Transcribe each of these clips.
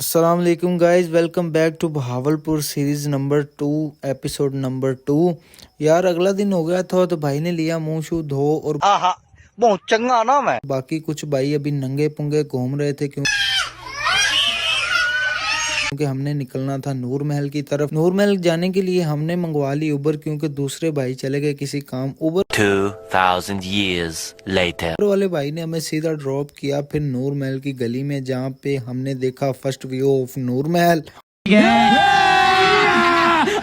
السلام علیکم guys, welcome back to Bahawalpur series number 2 episode number 2۔ یار اگلا دن ہو گیا تھا تو بھائی نے لیا منہ شو دھو اور بہت چنگا نا میں باقی کچھ بھائی ابھی ننگے پنگے گھوم رہے تھے کیونکہ ہم نے نکلنا تھا نور محل کی طرف۔ نور محل جانے کے لیے ہم نے منگوا لی اوبر کیونکہ دوسرے بھائی چلے گئے کسی کام۔ اوبر 2000 years later والے بھائی نے ہمیں سیدھا ڈراپ کیا پھر نور محل کی گلی میں، جہاں پہ ہم نے دیکھا فرسٹ ویو آف نور محل۔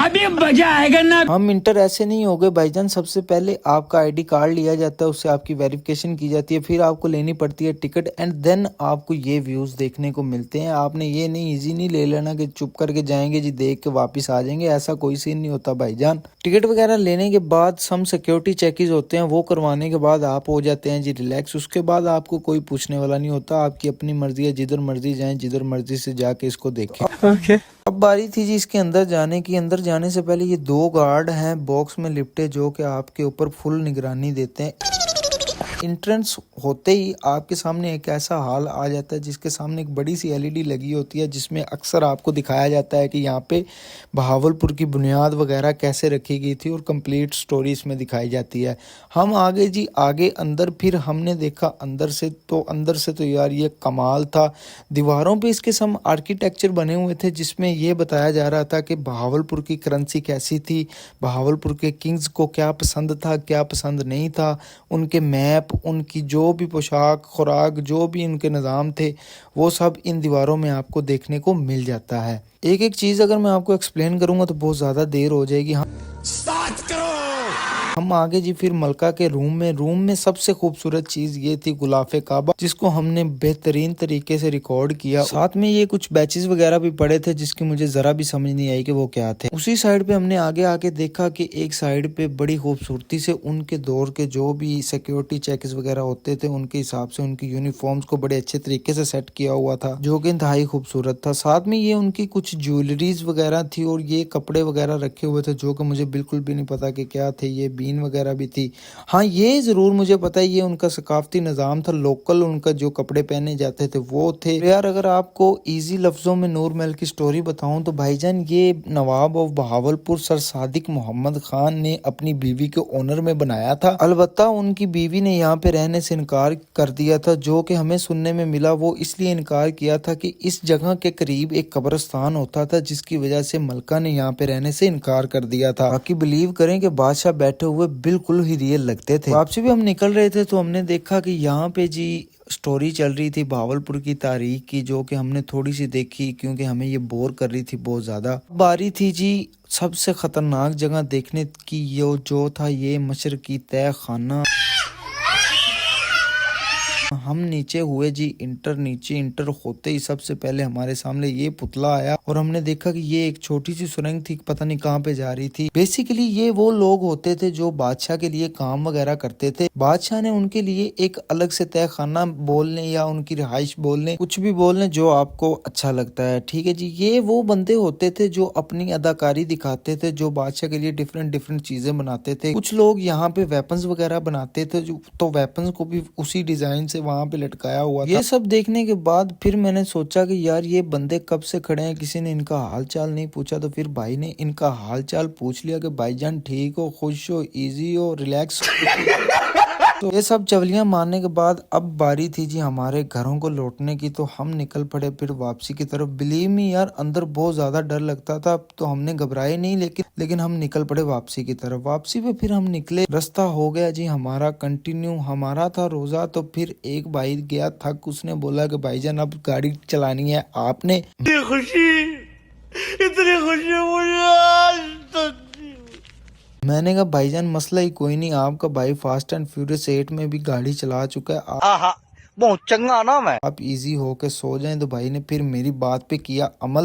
ابھی مزہ آئے گا نا۔ ہم انٹر ایسے نہیں ہو گئے بھائی جان، سب سے پہلے آپ کا آئی ڈی کارڈ لیا جاتا ہے، اس سے آپ کی ویریفیکیشن کی جاتی ہے، پھر آپ کو لینی پڑتی ہے ٹکٹ، اینڈ دین آپ کو یہ ویوز دیکھنے کو ملتے ہیں۔ آپ نے یہ نہیں ایزی نہیں لے لینا کہ چپ کر کے جائیں گے جی دیکھ کے واپس آ جائیں گے، ایسا کوئی سین نہیں ہوتا بھائی جان۔ ٹکٹ وغیرہ لینے کے بعد سم سیکیورٹی چیکز ہوتے ہیں، وہ کروانے کے بعد آپ ہو جاتے ہیں جی ریلیکس۔ اس کے بعد آپ کو کوئی پوچھنے والا نہیں ہوتا، آپ کی اپنی مرضی ہے، جدھر مرضی جائیں، جدھر مرضی سے جا کے اس کو دیکھیں۔ اب باری تھی جی اس کے اندر جانے کی۔ اندر جانے سے پہلے یہ 2 گارڈ ہیں باکس میں لپٹے جو کہ آپ کے اوپر فل نگرانی دیتے ہیں۔ انٹرنس ہوتے ہی آپ کے سامنے ایک ایسا ہال آ جاتا ہے جس کے سامنے ایک بڑی سی LED لگی ہوتی ہے، جس میں اکثر آپ کو دکھایا جاتا ہے کہ یہاں پہ بہاولپور کی بنیاد وغیرہ کیسے رکھی گئی تھی اور کمپلیٹ سٹوری اس میں دکھائی جاتی ہے۔ ہم آگے جی آگے اندر، پھر ہم نے دیکھا اندر سے تو یار یہ کمال تھا۔ دیواروں پہ اس قسم آرکیٹیکچر بنے ہوئے تھے جس میں یہ بتایا جا رہا تھا کہ بہاولپور کی کرنسی کیسی تھی، بہاولپور کے کنگز کو کیا پسند تھا کیا پسند نہیں تھا، ان کے میپ، ان کی جو بھی پوشاک خوراک، جو بھی ان کے نظام تھے، وہ سب ان دیواروں میں آپ کو دیکھنے کو مل جاتا ہے۔ ایک ایک چیز اگر میں آپ کو ایکسپلین کروں گا تو بہت زیادہ دیر ہو جائے گی۔ ہم آگے جی پھر ملکہ کے روم میں سب سے خوبصورت چیز یہ تھی غلاف کعبہ، جس کو ہم نے بہترین طریقے سے ریکارڈ کیا۔ ساتھ میں یہ کچھ بیچز وغیرہ بھی پڑے تھے جس کی مجھے ذرا بھی سمجھ نہیں آئی کہ وہ کیا تھے۔ اسی سائیڈ پہ ہم نے آگے دیکھا کہ ایک سائیڈ پہ بڑی خوبصورتی سے ان کے دور کے جو بھی سیکیورٹی چیکس وغیرہ ہوتے تھے ان کے حساب سے ان کی یونیفارمز کو بڑے اچھے طریقے سے سیٹ کیا ہوا تھا، جو کہ انتہائی خوبصورت تھا۔ ساتھ میں یہ ان کی کچھ جیولریز وغیرہ تھی اور یہ کپڑے وغیرہ رکھے ہوئے تھے جو کہ مجھے بالکل بھی نہیں پتا کہ کیا تھے۔ یہ بین وغیرہ بھی تھی۔ ہاں یہ ضرور مجھے پتا ہے یہ ان کا ثقافتی نظام تھا، لوکل ان کا جو کپڑے پہنے جاتے تھے وہ تھے۔ یار اگر آپ کو ایزی لفظوں میں نور محل کی سٹوری بتاؤں تو بھائی جان یہ نواب آف بہاولپور سر صادق محمد خان نے اپنی بیوی کے آنر میں بنایا تھا۔ البتہ ان کی بیوی نے یہاں پہ رہنے سے انکار کر دیا تھا، جو کہ ہمیں سننے میں ملا وہ اس لیے انکار کیا تھا کہ اس جگہ کے قریب ایک قبرستان ہوتا تھا جس کی وجہ سے ملکہ نے یہاں پہ رہنے سے انکار کر دیا تھا۔ باقی بلیو کریں کہ بادشاہ بیٹھے ہوئے بالکل ہی ریئل لگتے تھے۔ واپسی بھی ہم نکل رہے تھے تو ہم نے دیکھا کہ یہاں پہ جی سٹوری چل رہی تھی بہاولپور کی تاریخ کی، جو کہ ہم نے تھوڑی سی دیکھی کیونکہ ہمیں یہ بور کر رہی تھی بہت زیادہ۔ باری تھی جی سب سے خطرناک جگہ دیکھنے کی، جو تھا یہ مشرقی تہہ خانہ۔ ہم نیچے ہوئے جی انٹر ہوتے ہی سب سے پہلے ہمارے سامنے یہ پتلا آیا اور ہم نے دیکھا کہ یہ ایک چھوٹی سی سرنگ تھی، پتہ نہیں کہاں پہ جا رہی تھی۔ بیسیکلی یہ وہ لوگ ہوتے تھے جو بادشاہ کے لیے کام وغیرہ کرتے تھے، بادشاہ نے ان کے لیے ایک الگ سے تہہ خانہ بول لیں یا ان کی رہائش بول لیں، کچھ بھی بول لیں جو آپ کو اچھا لگتا ہے، ٹھیک ہے جی۔ یہ وہ بندے ہوتے تھے جو اپنی اداکاری دکھاتے تھے، جو بادشاہ کے لیے ڈفرینٹ چیزیں بناتے تھے۔ کچھ لوگ یہاں پہ ویپنز وغیرہ بناتے تھے تو ویپنز کو بھی اسی ڈیزائن سے وہاں پہ لٹکایا ہوا تھا۔ یہ سب دیکھنے کے بعد پھر میں نے سوچا کہ یار یہ بندے کب سے کھڑے ہیں، کسی نے ان کا حال چال نہیں پوچھا، تو پھر بھائی نے ان کا حال چال پوچھ لیا کہ بھائی جان ٹھیک ہو، خوش ہو، ایزی ہو، ریلیکس تو یہ سب چولیاں مارنے کے بعد اب باری تھی جی ہمارے گھروں کو لوٹنے کی، تو ہم نکل پڑے پھر واپسی کی طرف۔ بلیو می یار اندر بہت زیادہ ڈر لگتا تھا تو ہم نے گھبرائے نہیں، لیکن ہم نکل پڑے واپسی کی طرف۔ واپسی پہ پھر ہم نکلے، رستہ ہو گیا جی ہمارا کنٹینیو، ہمارا تھا روزہ، تو پھر ایک بھائی گیا تھک، اس نے بولا کہ بھائی جان اب گاڑی چلانی ہے آپ نے۔ اتنی خوشی مجھے میں نے کہا بھائی جان مسئلہ ہی کوئی نہیں، آپ کا بھائی فاسٹ اینڈ فیوریس 8 میں بھی گاڑی چلا چکا ہے، بہت چنگا نا میں آپ ایزی ہو کے سو جائیں۔ تو بھائی نے پھر میری بات پہ کیا عمل